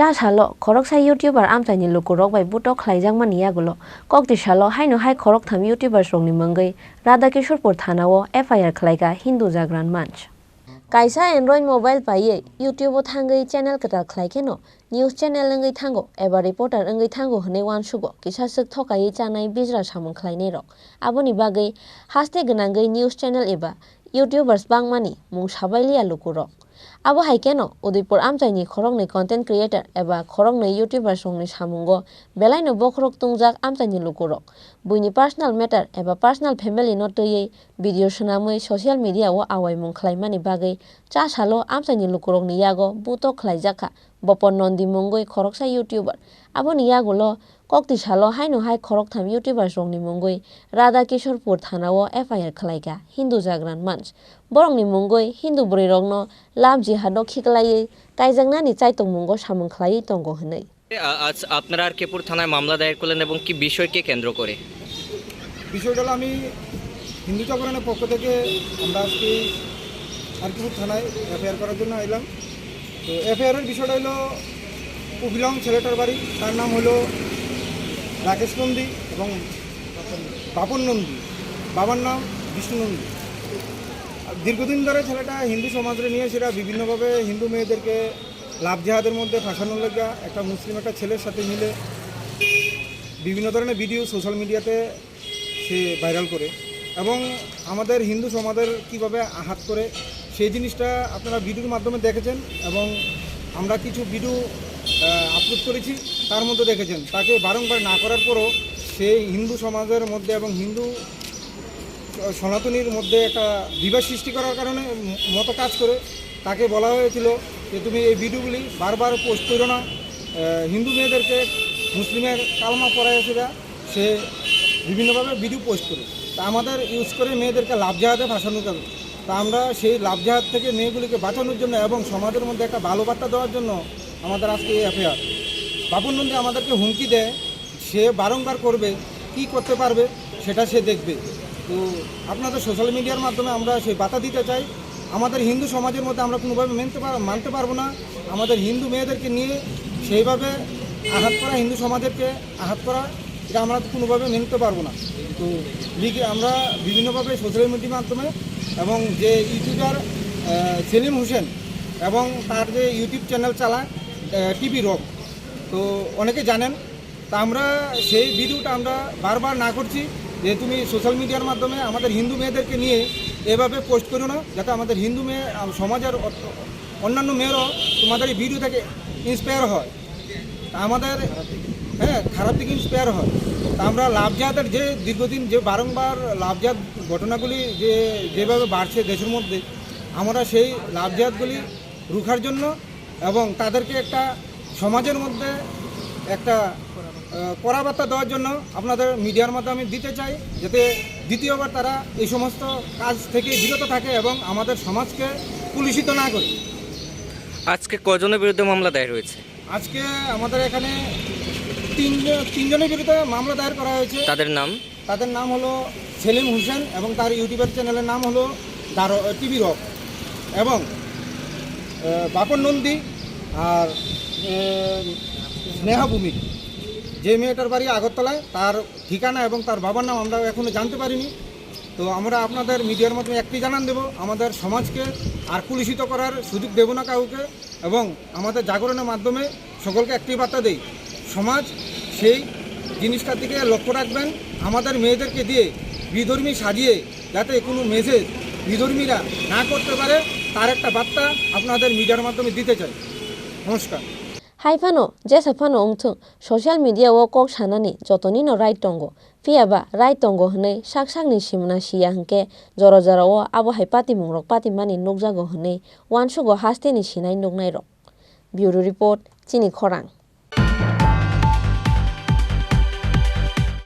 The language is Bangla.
cha salo khorok sa youtuber amchai ni lukurok bai butok khlaijang mania gulo kokti salo haino hai khorok tham youtuber songni mangai Radha Kishorpur thanao FIR khlaiga Hindu Jagran Manch kaisa Android mobile paiye YouTube thangai channel kata khlaikeno news channel ngai thango eba reporter ngai thango hne wan sugo kisa sik thokai chanai bijra samung khlaine rok aboni bagai haste gnangai news channel eba YouTubers bangmani mung sabailia lukurok abo haikeno Udaipur amchaini khorokni content creator eba khorokni YouTuber songni samungo belaino bokrok tungjak amchaini lukurok buini personal matter eba personal family no toye video swnamui social media o awaimung khlaimani bagai cha salo amchaini lukurokni yago buto khlaijaka Bopon Nondi mungoi khoroksa YouTuber aboni yagulo kokti salo haino hai khorok tham YouTuber songni mungoi Radha Kishorpur thanao FIR khlaiga Hindu Jagran Manch borongni mungoi Hindu brirokno love jihad no khiklai kaijangnani chaitong mungo samung khlai tongo hnei আজ আপনারা কেপুর থানায় মামলা দায়ের করলেন এবং কি বিষয়কে কেন্দ্র করে বিষয়টা হলো আমি হিন্দু জাগরণের পক্ষ থেকে আমরা আজকে কেপুর থানায় এফআইআর করার জন্য এলাম তো এফআইআরের বিষয়টা হলো উবিলং ছেলেটার বাড়ি তার নাম হলো রাকেশ নন্দী এবং বাপন নন্দী বাবার নাম বিষ্ণু নন্দী দীর্ঘদিন ধরে ছেলেটা হিন্দু সমাজে নিয়ে সেটা বিভিন্নভাবে হিন্দু মেয়েদেরকে লাভ জেহাদের মধ্যে ফাঁসানোর লেগা একটা মুসলিম একটা ছেলের সাথে মিলে বিভিন্ন ধরনের ভিডিও সোশ্যাল মিডিয়াতে সে ভাইরাল করে এবং আমাদের হিন্দু সমাজের কীভাবে আঘাত করে সেই জিনিসটা আপনারা ভিডিওর মাধ্যমে দেখেছেন এবং আমরা কিছু ভিডিও আপলোড করেছি তার মধ্যে দেখেছেন তাকে বারংবার না করার পরও সে হিন্দু সমাজের মধ্যে এবং হিন্দু সনাতনীর মধ্যে একটা বিবাদ সৃষ্টি করার কারণে মতো কাজ করে তাকে বলা হয়েছিল যে তুমি এই ভিডিওগুলি বারবার পোস্ট করো না হিন্দু মেয়েদেরকে মুসলিমের কালমা পড়াইছে সে বিভিন্নভাবে ভিডিও পোস্ট করে তা আমাদের ইউজ করে মেয়েদেরকে লাভ জাহাজে ভাসানো যাবে তা আমরা সেই লাভ জাহাজ থেকে মেয়েগুলিকে বাঁচানোর জন্য এবং সমাজের মধ্যে একটা ভালো বার্তা দেওয়ার জন্য আমাদের আজকে এই এফআইআর বাপন নন্দী আমাদেরকে হুমকি দেয় সে বারংবার করবে কি করতে পারবে সেটা সে দেখবে তো আপনাদের সোশ্যাল মিডিয়ার মাধ্যমে আমরা সেই বার্তা দিতে চাই আমাদের হিন্দু সমাজের মধ্যে আমরা কোনোভাবে মানতে পারবো না আমাদের হিন্দু মেয়েদেরকে নিয়ে সেইভাবে আঘাত করা হিন্দু সমাজেরকে আঘাত করা এটা আমরা কোনোভাবে মেনতে পারবো না তো আমরা বিভিন্নভাবে সোশ্যাল মিডিয়ার মাধ্যমে এবং যে ইউটিউবার সেলিম হোসেন এবং তার যে ইউটিউব চ্যানেল চালায় টিভি রক তো অনেকে জানেন তা আমরা সেই ভিডিওটা আমরা বারবার না করছি যে তুমি সোশ্যাল মিডিয়ার মাধ্যমে আমাদের হিন্দু মেয়েদেরকে নিয়ে এভাবে পোস্ট করো না যাতে আমাদের হিন্দু মেয়ে সমাজের অন্যান্য মেয়েরাও তোমাদের এই ভিডিও থেকে ইন্সপায়ার হয় আমাদের খারাপ দিকে ইন্সপায়ার হয় তা আমরা লাভ জাহাদের যে দীর্ঘদিন যে বারংবার লাভ জাহাদ ঘটনাগুলি যেভাবে বাড়ছে দেশের মধ্যে আমরা সেই লাভ জাহাদগুলি রুখার জন্য এবং তাদেরকে একটা সমাজের মধ্যে একটা কড়া বার্তা দেওয়ার জন্য আপনাদের মিডিয়ার মাধ্যমে দিতে চাই যাতে দ্বিতীয়বার তারা এই সমস্ত কাজ থেকে বিরত থাকে এবং আমাদের সমাজকে কুলুষিত না করে আজকে কজনের বিরুদ্ধে মামলা দায়ের হয়েছে আজকে আমাদের এখানে তিনজনের বিরুদ্ধে মামলা দায়ের করা হয়েছে তাদের নাম হলো সেলিম হোসেন এবং তার ইউটিউবের চ্যানেলের নাম হলো টিভি রক এবং বাপন নন্দী আর স্নেহা ভূমি যে মেয়েটার বাড়ি আগরতলায় তার ঠিকানা এবং তার বাবার নাম আমরা এখনও জানতে পারিনি তো আমরা আপনাদের মিডিয়ার মাধ্যমে একটি জানান দেব আমাদের সমাজকে আর কুলুষিত করার সুযোগ দেব না কাউকে এবং আমাদের জাগরণের মাধ্যমে সকলকে একটি বার্তা দেই সমাজ সেই জিনিসটার দিকে লক্ষ্য রাখবেন আমাদের মেয়েদেরকে দিয়ে বিধর্মী সাজিয়ে যাতে কোনো মেসেজ বিধর্মীরা না করতে পারে তার একটা বার্তা আপনাদের মিডিয়ার মাধ্যমে দিতে চাই নমস্কার হাইফানো জেসাফানো ওংথুং সোশ্যাল মিডিয়া ও কক সানানি যতনি no রাইট টঙ্গ ফিয়াবা রাইট টঙ্গ হनै সাকসাকনি সিমনা সিয়া হংকে জরা জরা ও আবো হাইপাতি মুংরক পাতি মানি নুকজাগো হनै ওয়ানসুগো হাস্তেনি সিনাই নুকনাই রক ব্যুরো রিপোর্ট চিনি খরাং।